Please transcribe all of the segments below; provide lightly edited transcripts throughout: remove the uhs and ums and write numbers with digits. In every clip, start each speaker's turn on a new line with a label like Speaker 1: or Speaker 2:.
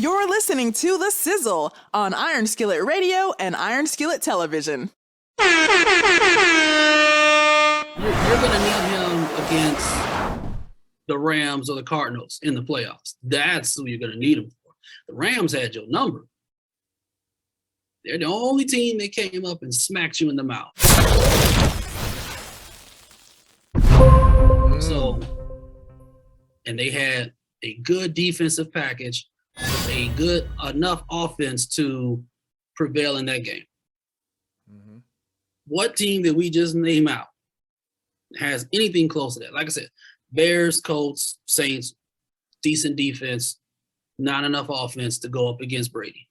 Speaker 1: You're listening to The Sizzle on Iron Skillet Radio and Iron Skillet Television.
Speaker 2: You're going to need him against the Rams or the Cardinals in the playoffs. That's who you're going to need him for. The Rams had your number. They're the only team that came up and smacked you in the mouth. So, and they had a good defensive package, a good enough offense to prevail in that game. Mm-hmm. What team did we just name out has anything close to that? Like I said, Bears, Colts, Saints, decent defense, not enough offense to go up against Brady.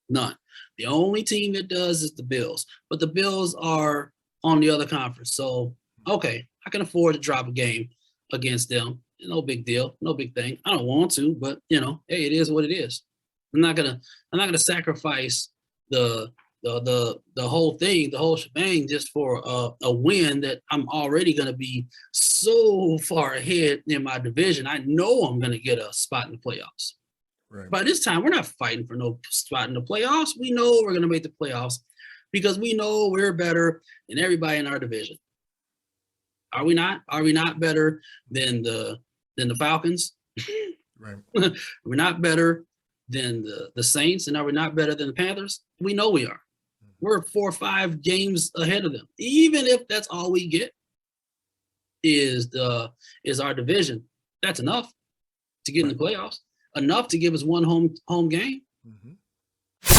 Speaker 2: None. The only team that does is the Bills, but the Bills are on the other conference. So, okay, I can afford to drop a game against them. No big deal, no big thing. I don't want to, but hey, it is what it is. I'm not gonna sacrifice the whole thing, the whole shebang, just for a win that I'm already gonna be so far ahead in my division. I know I'm gonna get a spot in the playoffs. Right. By this time, we're not fighting for no spot in the playoffs. We know we're gonna make the playoffs because we know we're better than everybody in our division. Are we not? Are we not better than the Falcons? Right. We're not better than the Saints, and are we not better than the Panthers? We know we are. We're 4 or 5 games ahead of them. Even if that's all we get is our division, that's enough to get in the playoffs. Enough to give us one home game.
Speaker 1: Mm-hmm.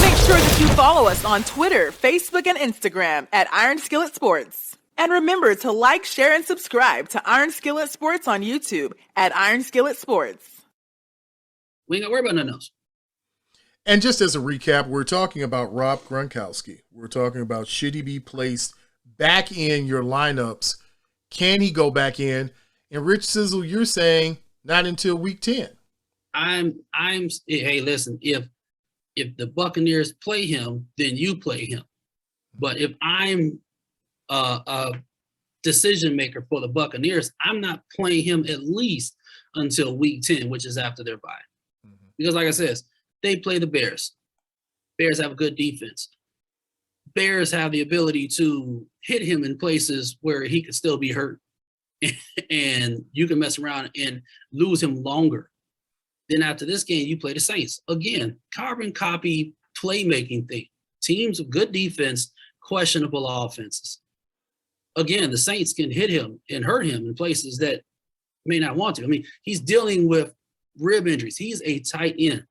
Speaker 1: Make sure that you follow us on Twitter, Facebook, and Instagram at Iron Skillet Sports. And remember to like, share, and subscribe to Iron Skillet Sports on YouTube at Iron Skillet Sports.
Speaker 2: We ain't got to worry about nothing else.
Speaker 3: And just as a recap, we're talking about Rob Gronkowski. We're talking about should he be placed back in your lineups? Can he go back in? And Rich Sizzle, you're saying not until week 10.
Speaker 2: Hey, listen, if the Buccaneers play him, then you play him. But if I'm a decision maker for the Buccaneers, I'm not playing him at least until week 10, which is after their bye. Mm-hmm. Because like I said, they play the Bears. Bears have a good defense. Bears have the ability to hit him in places where he could still be hurt. And you can mess around and lose him longer. Then after this game, you play the Saints. Again, carbon copy playmaking thing. Teams with good defense, questionable offenses. Again, the Saints can hit him and hurt him in places that may not want to. I mean, he's dealing with rib injuries. He's a tight end,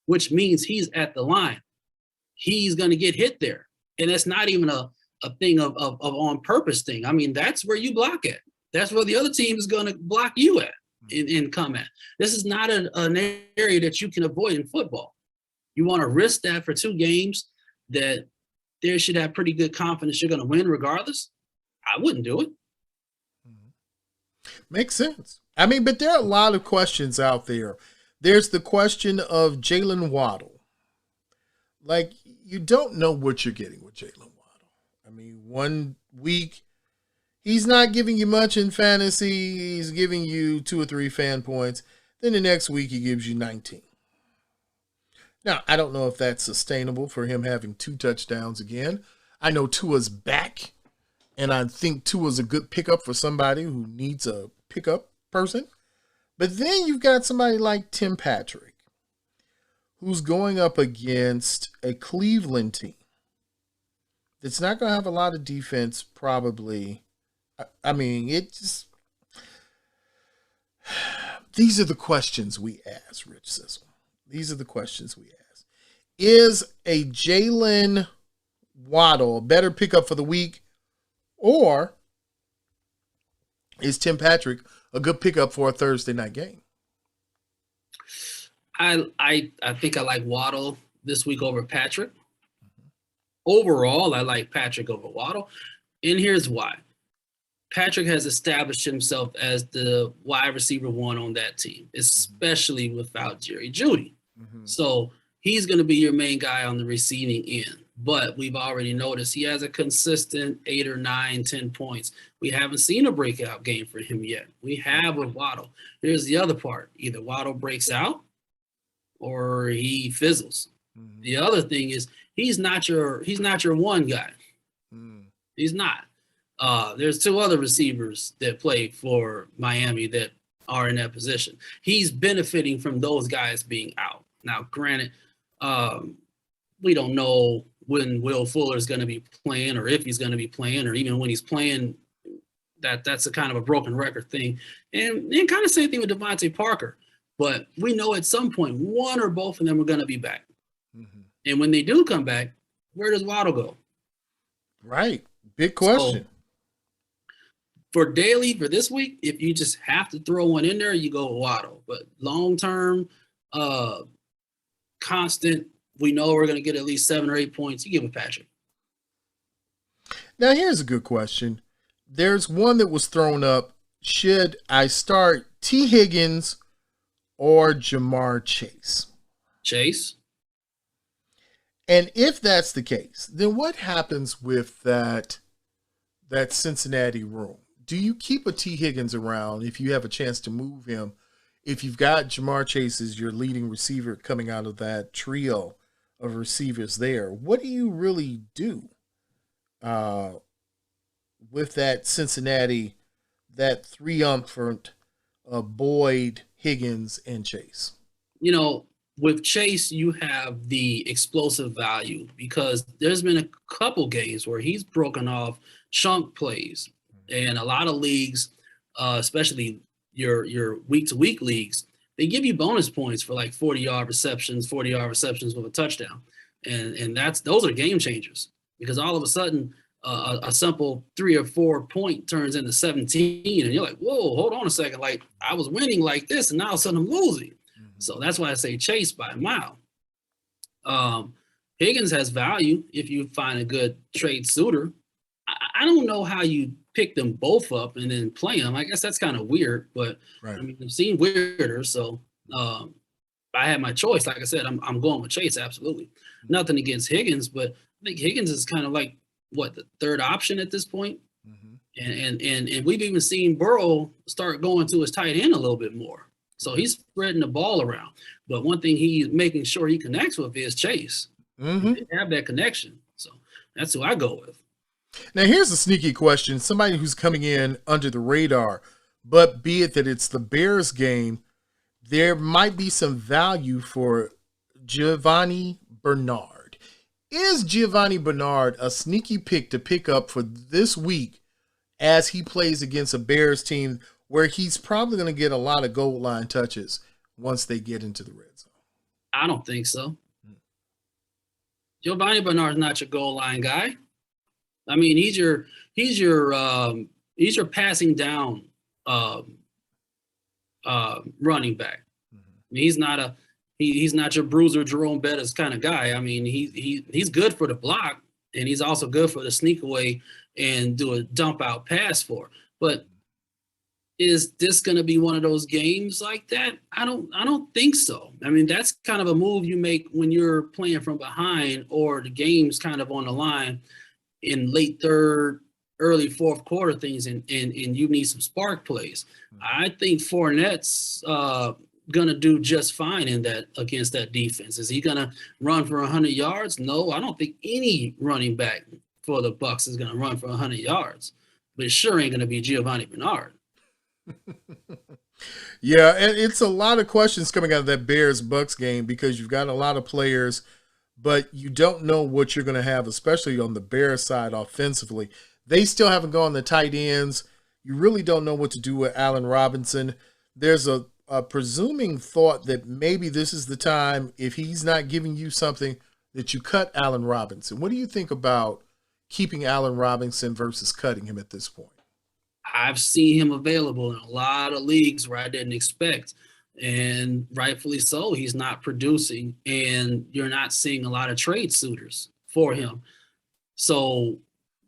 Speaker 2: which means he's at the line. He's going to get hit there. And that's not even a thing of on purpose thing. I mean, that's where you block at. That's where the other team is going to block you at. In combat. This is not an area that you can avoid in football. You want to risk that for 2 games that there should have pretty good confidence you're going to win regardless? I wouldn't do it.
Speaker 3: Makes sense. I mean, but there are a lot of questions out there. There's the question of Jaylen Waddle. Like, you don't know what you're getting with Jaylen Waddle. I mean, 1 week, he's not giving you much in fantasy. He's giving you 2 or 3 fan points. Then the next week, he gives you 19. Now, I don't know if that's sustainable for him having 2 touchdowns again. I know Tua's back, and I think Tua's a good pickup for somebody who needs a pickup person. But then you've got somebody like Tim Patrick, who's going up against a Cleveland team that's not going to have a lot of defense probably. I mean, these are the questions we ask, Rich Sizzle. These are the questions we ask. Is a Jaylen Waddle a better pickup for the week, or is Tim Patrick a good pickup for a Thursday night game?
Speaker 2: I think I like Waddle this week over Patrick. Overall, I like Patrick over Waddle, and here's why. Patrick has established himself as the wide receiver 1 on that team, especially without Jerry Jeudy. Mm-hmm. So he's going to be your main guy on the receiving end. But we've already noticed he has a consistent 8 or 9, 10 points. We haven't seen a breakout game for him yet. We have with Waddle. Here's the other part. Either Waddle breaks out or he fizzles.
Speaker 3: Mm-hmm.
Speaker 2: The other thing is he's not your one guy. He's not. There's two other receivers that play for Miami that are in that position. He's benefiting from those guys being out. Now, granted, we don't know when Will Fuller is going to be playing, or if he's going to be playing, or even when he's playing. That's a kind of a broken record thing. And kind of same thing with Devontae Parker. But we know at some point one or both of them are going to be back. Mm-hmm. And when they do come back, where does Waddle go?
Speaker 3: Right. Big question.
Speaker 2: So, for daily, for this week, if you just have to throw one in there, you go Waddle. But long-term, constant, we know we're going to get at least 7 or 8 points. You give it Patrick.
Speaker 3: Now, here's a good question. There's one that was thrown up. Should I start T. Higgins or Jamar Chase?
Speaker 2: Chase.
Speaker 3: And if that's the case, then what happens with that Cincinnati room? Do you keep a T. Higgins around if you have a chance to move him? If you've got Jamar Chase as your leading receiver coming out of that trio of receivers there, what do you really do with that Cincinnati, that triumvirate of Boyd, Higgins, and Chase?
Speaker 2: You know, with Chase, you have the explosive value because there's been a couple games where he's broken off chunk plays. And a lot of leagues, especially your week-to-week leagues, they give you bonus points for like 40-yard receptions with a touchdown. And those are game changers because all of a sudden a simple 3 or 4 point turns into 17 and you're like, whoa, hold on a second. Like I was winning like this and now all of a sudden I'm losing. Mm-hmm. So that's why I say Chase by a mile. Higgins has value if you find a good trade suitor. I don't know how you pick them both up and then play them. I guess that's kind of weird, but right. I mean, I've seen weirder. So if I had my choice, like I said, I'm going with Chase. Absolutely. Mm-hmm. Nothing against Higgins, but I think Higgins is kind of like the third option at this point. Mm-hmm. And we've even seen Burrow start going to his tight end a little bit more. So he's spreading the ball around. But one thing he's making sure he connects with is Chase. Mm-hmm. They have that connection. So that's who I go with.
Speaker 3: Now, here's a sneaky question. Somebody who's coming in under the radar, but be it that it's the Bears game, there might be some value for Giovanni Bernard. Is Giovanni Bernard a sneaky pick to pick up for this week as he plays against a Bears team where he's probably going to get a lot of goal line touches once they get into the red zone?
Speaker 2: I don't think so. Giovanni Bernard's not your goal line guy. I mean, he's your passing down running back. Mm-hmm. He's not your bruiser Jerome Bettis kind of guy. I mean, he's good for the block and he's also good for the sneak away and do a dump out pass for. But is this going to be one of those games like that? I don't think so. I mean, that's kind of a move you make when you're playing from behind or the game's kind of on the line in late third, early fourth quarter things, and you need some spark plays. I think Fournette's gonna do just fine in that against that defense. Is he gonna run for 100 yards? No, I don't think any running back for the Bucs is gonna run for 100 yards. But it sure ain't gonna be Giovanni Bernard.
Speaker 3: Yeah, and it's a lot of questions coming out of that Bears-Bucs game because you've got a lot of players, but you don't know what you're going to have, especially on the Bears side offensively. They still haven't gone the tight ends. You really don't know what to do with Allen Robinson. There's a presuming thought that maybe this is the time, if he's not giving you something, that you cut Allen Robinson. What do you think about keeping Allen Robinson versus cutting him at this point?
Speaker 2: I've seen him available in a lot of leagues where I didn't expect. And rightfully so, he's not producing, and you're not seeing a lot of trade suitors for him. So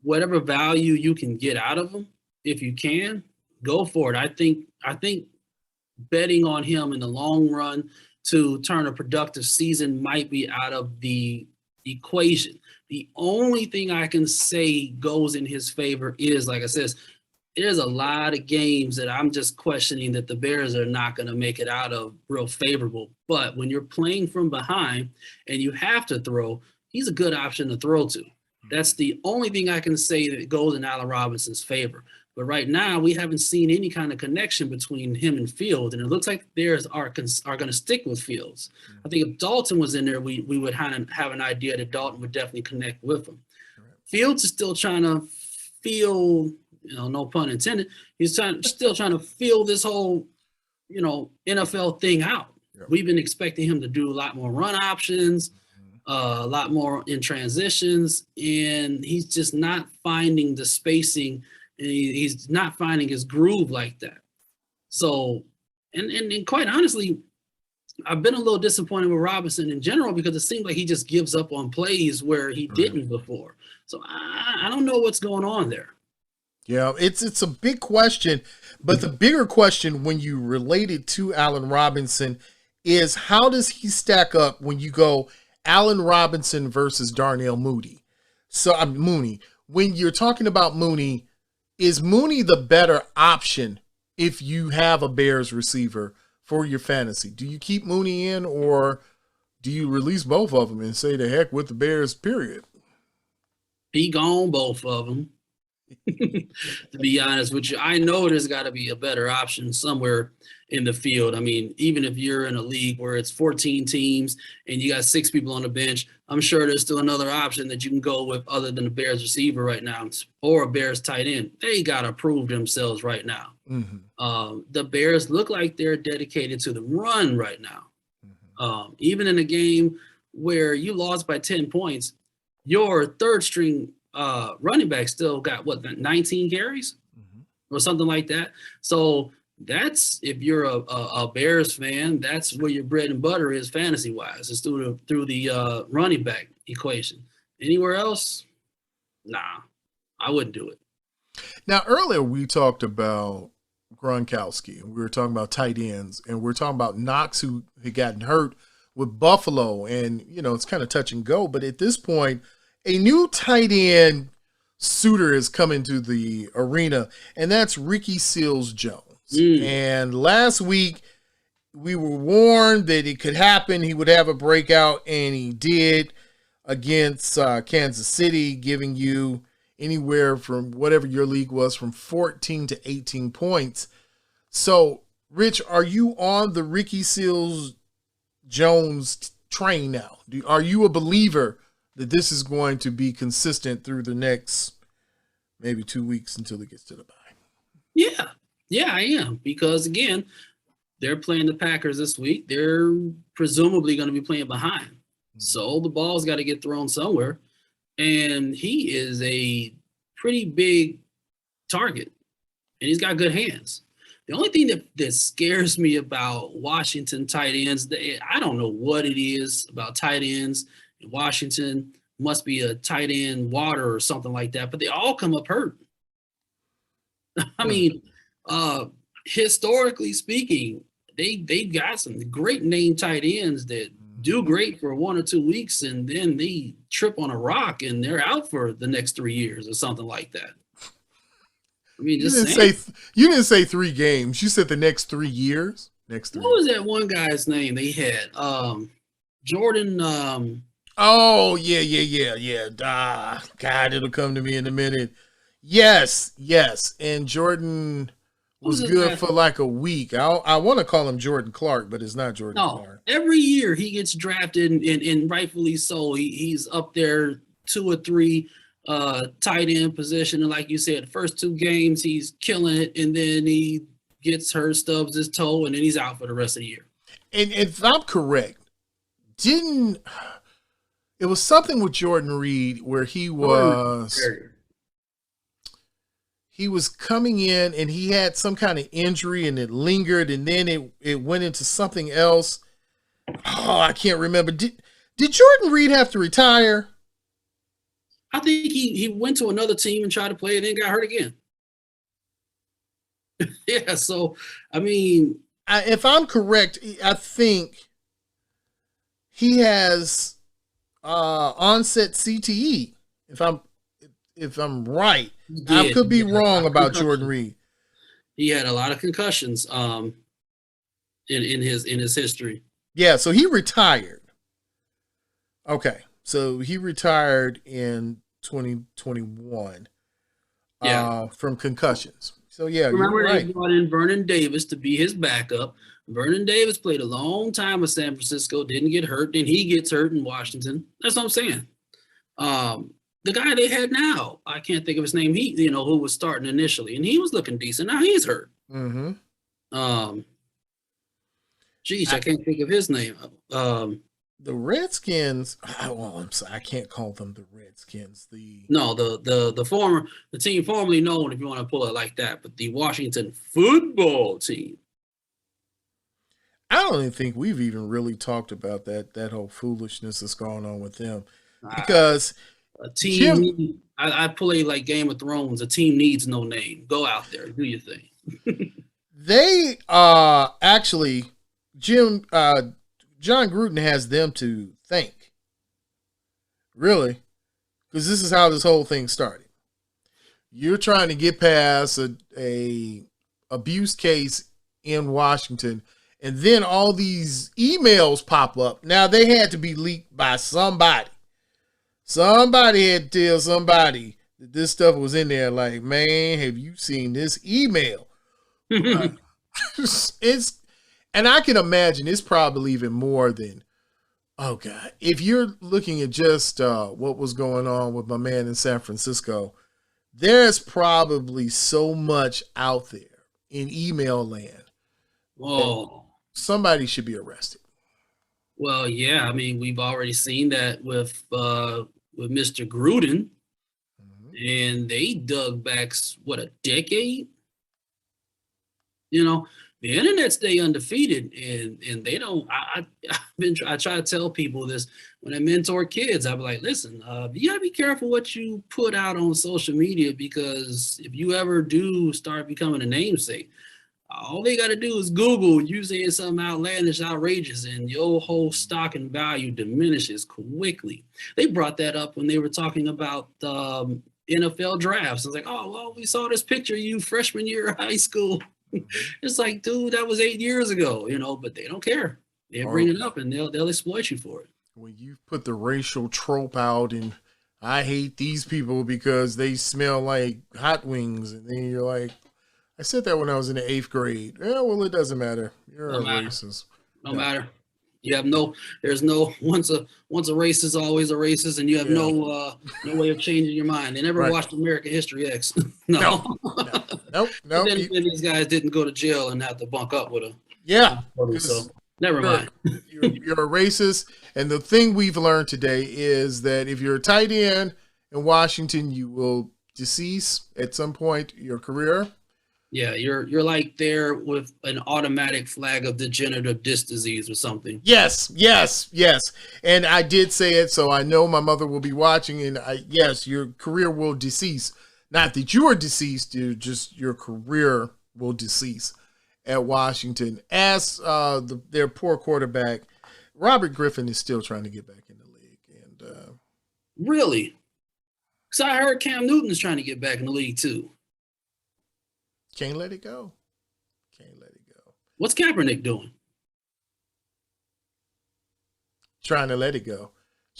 Speaker 2: whatever value you can get out of him, if you can, go for it. I think betting on him in the long run to turn a productive season might be out of the equation. The only thing I can say goes in his favor is, like I said, there's a lot of games that I'm just questioning that the Bears are not going to make it out of real favorable. But when you're playing from behind and you have to throw, he's a good option to throw to. That's the only thing I can say that goes in Allen Robinson's favor. But right now, we haven't seen any kind of connection between him and Fields, and it looks like the Bears are going to stick with Fields. I think if Dalton was in there, we would have an idea that Dalton would definitely connect with him. Fields is still trying to feel, no pun intended, he's still trying to feel this whole, NFL thing out. Yep. We've been expecting him to do a lot more run options, a lot more in transitions, and he's just not finding the spacing. And he's not finding his groove like that. So, and quite honestly, I've been a little disappointed with Robinson in general because it seems like he just gives up on plays where he didn't before. So I don't know what's going on there.
Speaker 3: Yeah, it's a big question, but the bigger question when you relate it to Allen Robinson is how does he stack up when you go Allen Robinson versus Darnell Mooney? Mooney. When you're talking about Mooney, is Mooney the better option if you have a Bears receiver for your fantasy? Do you keep Mooney in or do you release both of them and say the heck with the Bears, period?
Speaker 2: Be gone, both of them. To be honest with you, I know there's got to be a better option somewhere in the field. I mean, even if you're in a league where it's 14 teams and you got 6 people on the bench, I'm sure there's still another option that you can go with other than the Bears receiver right now or a Bears tight end. They got to prove themselves right now. Mm-hmm. The Bears look like they're dedicated to the run right now. Mm-hmm. Even in a game where you lost by 10 points, your third string running back still got 19 carries or something like that. So that's, if you're a Bears fan, that's where your bread and butter is fantasy wise. It's through the running back equation. Anywhere else, nah, I wouldn't do it.
Speaker 3: Now earlier we talked about Gronkowski. We were talking about tight ends, and we're talking about Knox, who had gotten hurt with Buffalo, and it's kind of touch and go. But at this point, a new tight end suitor is coming to the arena, and that's Ricky Seals-Jones. And last week, we were warned that it could happen. He would have a breakout, and he did against Kansas City, giving you anywhere from whatever your league was from 14 to 18 points. So, Rich, are you on the Ricky Seals-Jones train now? Are you a believer that this is going to be consistent through the next maybe 2 weeks until it gets to the bye?
Speaker 2: Yeah, I am. Because, again, they're playing the Packers this week. They're presumably going to be playing behind. So the ball's got to get thrown somewhere. And he is a pretty big target. And he's got good hands. The only thing that scares me about Washington tight ends, I don't know what it is about tight ends. Washington must be a tight end water or something like that, but they all come up hurt. I mean, historically speaking, they've got some great name tight ends that do great for 1 or 2 weeks, and then they trip on a rock and they're out for the next 3 years or something like that. I mean, you
Speaker 3: didn't say 3 games. You said the next 3 years. What
Speaker 2: was that one guy's name they had? Jordan.
Speaker 3: Oh, yeah. God, it'll come to me in a minute. Yes. And Jordan was good for like a week. I want to call him Jordan Clark, but it's not Jordan Clark.
Speaker 2: Every year he gets drafted, and rightfully so. He's up there 2 or 3 tight end position. And like you said, the first 2 games, he's killing it. And then he gets hurt, stubs his toe, and then he's out for the rest of the year. And
Speaker 3: if I'm correct, it was something with Jordan Reed where he was coming in and he had some kind of injury and it lingered, and then it went into something else. Oh, I can't remember. Did Jordan Reed have to retire?
Speaker 2: I think he went to another team and tried to play and then got hurt again. Yeah, so, I mean.
Speaker 3: If I'm correct, I think he has onset CTE, if I'm right. I
Speaker 2: did.
Speaker 3: could be
Speaker 2: He had a lot
Speaker 3: wrong
Speaker 2: of
Speaker 3: about Jordan
Speaker 2: concussions.
Speaker 3: Reed.
Speaker 2: He had a lot of concussions in his history.
Speaker 3: Yeah, so he retired. Okay, so he retired in 2021
Speaker 2: Yeah.
Speaker 3: from concussions. So yeah, you're
Speaker 2: Remember they
Speaker 3: right.
Speaker 2: brought in Vernon Davis to be his backup. Vernon Davis played a long time with San Francisco, didn't get hurt, then he gets hurt in Washington. That's what I'm saying. The guy they had now, I can't think of his name. Who was starting initially, and he was looking decent. Now he's hurt.
Speaker 3: Mm-hmm.
Speaker 2: I can't think of his name.
Speaker 3: The Redskins. Well, I'm sorry, I can't call them the Redskins.
Speaker 2: The team formerly known, if you want to pull it like that, but the Washington football team.
Speaker 3: I don't even think we've even really talked about that whole foolishness that's going on with them, because
Speaker 2: a team. I play like Game of Thrones. A team needs no name. Go out there, do your thing.
Speaker 3: They actually Jon Gruden has them to thank, really, because this is how this whole thing started. You're trying to get past a abuse case in Washington, and then all these emails pop up. Now, they had to be leaked by somebody. Somebody had to tell somebody that this stuff was in there. Like, man, have you seen this email? And I can imagine it's probably even more than, oh God, if you're looking at just what was going on with my man in San Francisco, there's probably so much out there in email land.
Speaker 2: Whoa.
Speaker 3: Somebody should be arrested.
Speaker 2: Well, yeah. I mean, we've already seen that with Mr. Gruden, and they dug back a decade. The internet stay undefeated, and they don't. I try to tell people this when I mentor kids. I'm like, listen, you gotta be careful what you put out on social media, because if you ever do start becoming a namesake, all they got to do is Google you saying something outlandish, outrageous, and your whole stock and value diminishes quickly. They brought that up when they were talking about NFL drafts. It's like, oh, well, we saw this picture of you freshman year of high school. It's like, dude, that was 8 years ago, but they don't care. They'll bring it up and they'll exploit you for it.
Speaker 3: When you put the racial trope out and I hate these people because they smell like hot wings, and then you're like, I said that when I was in the 8th grade. Yeah, well, it doesn't matter. You're a racist.
Speaker 2: No matter. You have there's no once a racist, always a racist, and you have no way of changing your mind. They never watched American History X. No. Nope. Then these guys didn't go to jail and have to bunk up with them.
Speaker 3: Yeah.
Speaker 2: So never mind.
Speaker 3: You're a racist. And the thing we've learned today is that if you're a tight end in Washington, you will decease at some point in your career.
Speaker 2: Yeah, you're like there with an automatic flag of degenerative disc disease or something.
Speaker 3: Yes. And I did say it, so I know my mother will be watching. And yes, your career will decease. Not that you are deceased, just your career will decease at Washington. As their poor quarterback, Robert Griffin, is still trying to get back in the league. And
Speaker 2: really? Because I heard Cam Newton is trying to get back in the league too.
Speaker 3: Can't let it go.
Speaker 2: What's Kaepernick doing?
Speaker 3: Trying to let it go.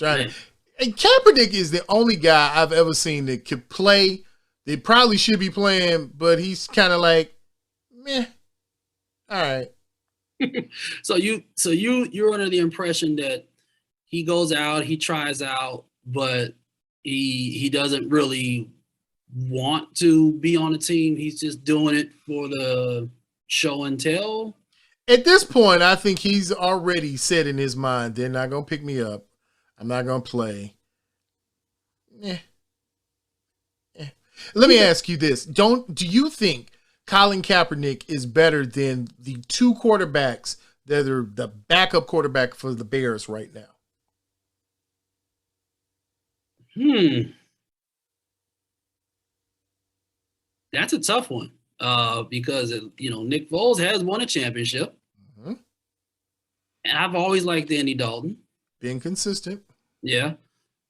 Speaker 3: And Kaepernick is the only guy I've ever seen that could play. They probably should be playing, but he's kind of like, meh. All right.
Speaker 2: So you're under the impression that he goes out, he tries out, but he doesn't really want to be on a team. He's just doing it for the show and tell.
Speaker 3: At this point, I think he's already set in his mind, they're not going to pick me up. I'm not going to play. Let me ask you this. Do you think Colin Kaepernick is better than the two quarterbacks that are the backup quarterback for the Bears right now?
Speaker 2: That's a tough one because, Nick Foles has won a championship. Mm-hmm. And I've always liked Andy Dalton.
Speaker 3: Being consistent.
Speaker 2: Yeah.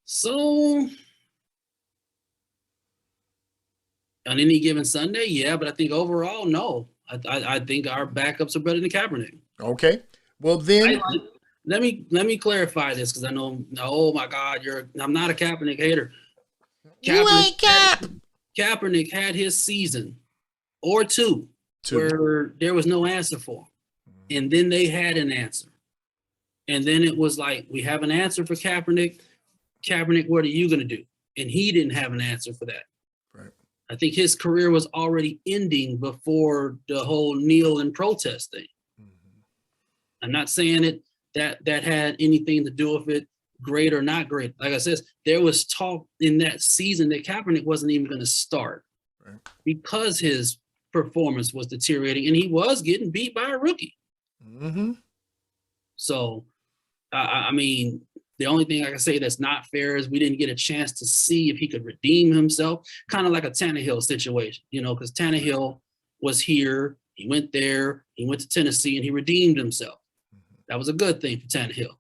Speaker 2: So On any given Sunday, yeah, but I think overall, no. I think our backups are better than Kaepernick.
Speaker 3: Okay. Well, then
Speaker 2: let me clarify this because I know. Oh my God, I'm not a Kaepernick hater.
Speaker 3: You ain't Cap.
Speaker 2: Kaepernick had his season or two where there was no answer for him, and then they had an answer, and then it was like, we have an answer for Kaepernick. Kaepernick, what are you gonna do? And he didn't have an answer for that.
Speaker 3: Right.
Speaker 2: I think his career was already ending before the whole kneel and protest thing. Mm-hmm. I'm not saying that had anything to do with it, great or not great. Like I said, there was talk in that season that Kaepernick wasn't even going to start because his performance was deteriorating and he was getting beat by a rookie. Mm-hmm. So, I mean, the only thing I can say that's not fair is we didn't get a chance to see if he could redeem himself, kind of like a Tannehill situation, because Tannehill was here, he went there, he went to Tennessee, and he redeemed himself. That was a good thing for Tannehill.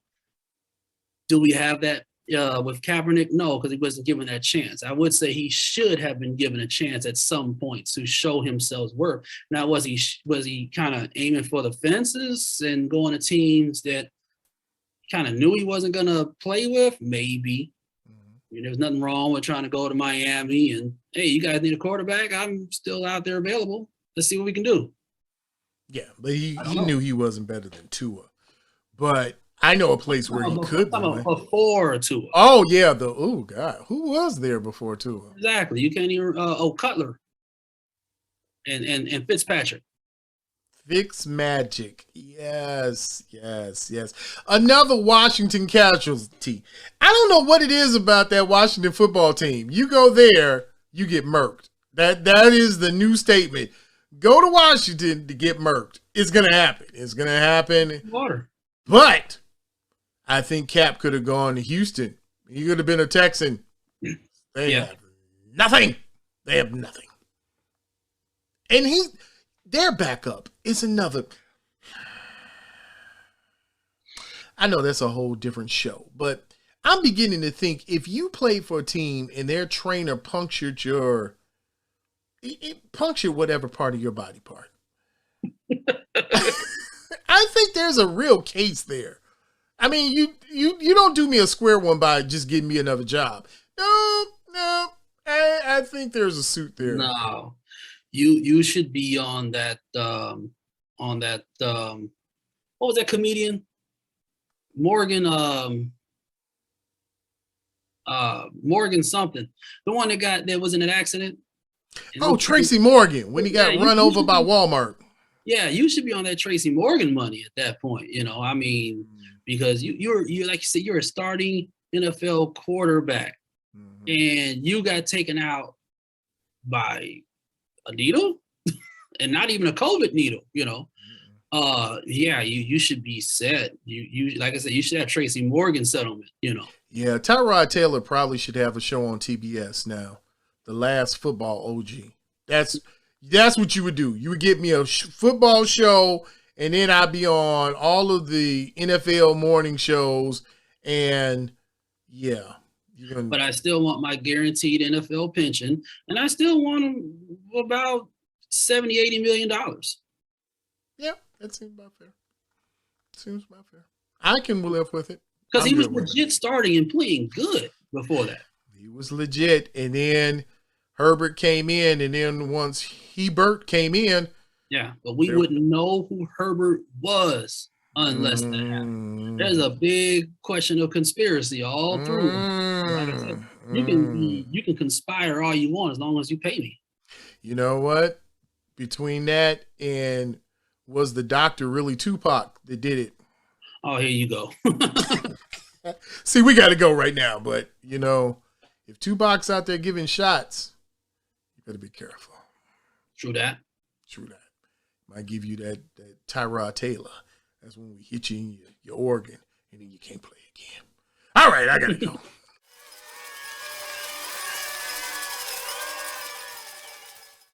Speaker 2: Do we have that with Kaepernick? No, because he wasn't given that chance. I would say he should have been given a chance at some point to show himself's worth. Now, was he kind of aiming for the fences and going to teams that kind of knew he wasn't going to play with? Maybe. I mean, there's nothing wrong with trying to go to Miami and, hey, you guys need a quarterback? I'm still out there available. Let's see what we can do.
Speaker 3: Yeah, but he knew he wasn't better than Tua. But I know a place where he could be.
Speaker 2: Before Tua.
Speaker 3: Oh, yeah. God. Who was there before Tua?
Speaker 2: Exactly. You can't even, Cutler and Fitzpatrick.
Speaker 3: Fix Magic. Yes. Another Washington casualty. I don't know what it is about that Washington football team. You go there, you get murked. That is the new statement. Go to Washington to get murked. It's going to happen.
Speaker 2: Water.
Speaker 3: But I think Cap could have gone to Houston. He could have been a Texan. They have nothing. And their backup is another. I know that's a whole different show, but I'm beginning to think if you played for a team and their trainer punctured whatever part of your body part. I think there's a real case there. I mean, you don't do me a square one by just getting me another job. No. I think there's a suit there.
Speaker 2: No. You should be on that what was that comedian? Morgan something. The one that was in an accident.
Speaker 3: Tracy Morgan, when he got run over by Walmart.
Speaker 2: Yeah, you should be on that Tracy Morgan money at that point, I mean, because you're like you said, you're a starting NFL quarterback, and you got taken out by a needle, and not even a COVID needle, you should be set. You like I said, you should have Tracy Morgan settlement,
Speaker 3: Yeah, Tyrod Taylor probably should have a show on TBS now. The Last Football OG. That's what you would do. You would get me a football show, and then I'd be on all of the NFL morning shows, and But
Speaker 2: I still want my guaranteed NFL pension, and I still want about $70-80 million.
Speaker 3: Yeah, that seems about fair. I can live with it.
Speaker 2: Because he was legit starting and playing good before that.
Speaker 3: He was legit, and then Herbert came in, and then once Hebert came in.
Speaker 2: Yeah, but we wouldn't know who Herbert was unless that happened. There's a big question of conspiracy all through. Like I said, you can conspire all you want as long as you pay me.
Speaker 3: You know what? Between that and was the doctor really Tupac that did it?
Speaker 2: Oh, here you go.
Speaker 3: See, we got to go right now, but if Tupac's out there giving shots, you better be careful.
Speaker 2: True that.
Speaker 3: Might give you that Tyrod Taylor. That's when we hit you in your organ, and then you can't play again. All right, I got to go.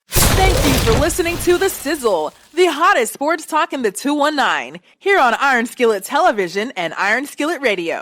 Speaker 1: Thank you for listening to The Sizzle, the hottest sports talk in the 219, here on Iron Skillet Television and Iron Skillet Radio.